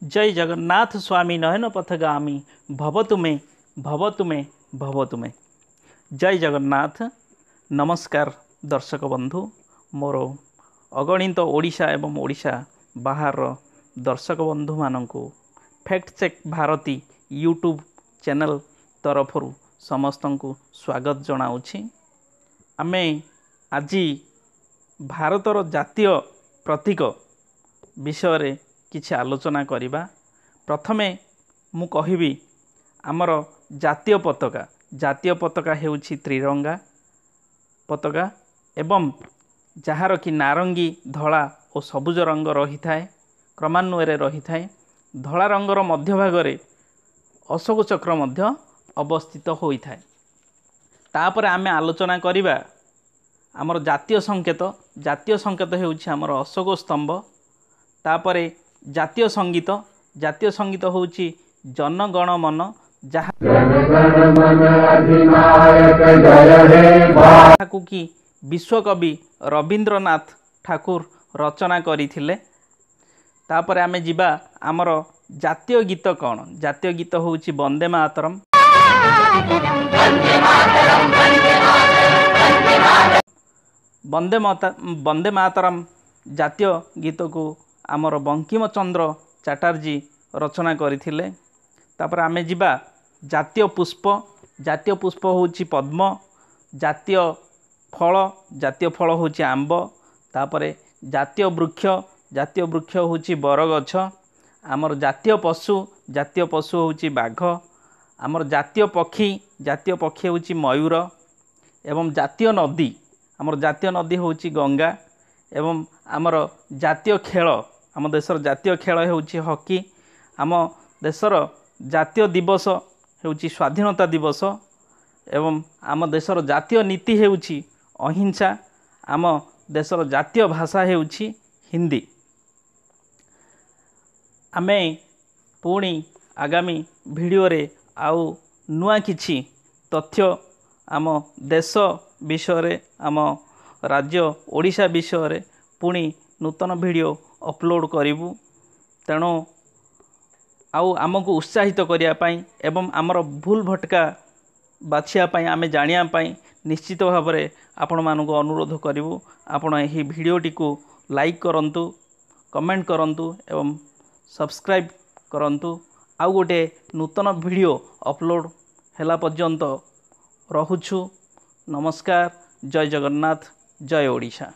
जय जगन्नाथ स्वामी नयन पथगामी भव तुमे भव तुमे भव तुमे। जय जगन्नाथ। नमस्कार दर्शक बंधु, मोर अगणित ओडिशा एवं ओडिशा बाहर दर्शक बंधु मानंकु fact check Bharati YouTube channel तरफ समस्त को स्वागत जनाऊँगी। आमे आज भारतर जातीय प्रतीक विषय किछि आलोचना करिबा। प्रथमे मु कहिबी आमर जातीय पताका। जातीय पताका हेउछि त्रिरंगा पताका एवं जହାର कि नारंगी धला और सबुज रंग रही थाए, क्रमान्वये रही थाए। धला रंगर मध्य भागरे अशोक चक्र मध्य अवस्थित होई थाए। तापर आमे आलोचना करिबा आमर जातीय संकेत। जातीय संकेत हेउछि आमर अशोक स्तंभ। तापरे जातीय संगीत। जातीय संगीत होउछि जन गण मन, जहाकु कि विश्वकवि रवींद्रनाथ ठाकुर रचना करिथिले। तापरे आमे जिबा आमर जातीय गीत कौन। जातीय गीत होउछि वंदे मातरम। वंदे मातरम जातीय गीत को आमर बंकिम चंद्र चटर्जी रचना करथिले। तापर आमे जिबा जातीय पुष्प। जातीय पुष्प होउछि पद्म। जातीय फल। जातीय फल होउछि आंब। तापरे जातीय वृक्ष। जातीय वृक्ष होउछि बरगछ। आमर जातीय पशु। जातीय पशु होउछि बाघ। आमर जातीय पक्षी। जातीय पक्षी होउछि मयूर। एवं जातीय नदी। आमर जातीय नदी होउछि गंगा। एवं आमर जातीय खेल। आम देशर जातीय खेल हेउछि हॉकी। आम देशर जातीय दिवस हेउछि स्वाधीनता दिवस। एवं आम देशर जातीय नीति हेउछि अहिंसा। आम देशर जातीय भाषा हेउछि हिंदी। आमे पुणी आगामी वीडियो रे आउ नुआ किछि तथ्य आम देश विषय, आम राज्य ओडिशा विषय पुणी नूतन वीडियो अपलोड करिवु। तेणु आउ आमको उत्साहित करिया पई एवं आमर भूल भटका बाछिया पई आमे जानिया पई निश्चित भाव में आपण मानक अनुरोध करिवु। आपण एही वीडियोटी को लाइक करंतु, कमेंट करंतु एवं सब्सक्राइब करंतु। आउ गोटे नूतन वीडियो अपलोड हेला पर्यंत रहुछु। नमस्कार। जय जगन्नाथ। जय ओडिशा।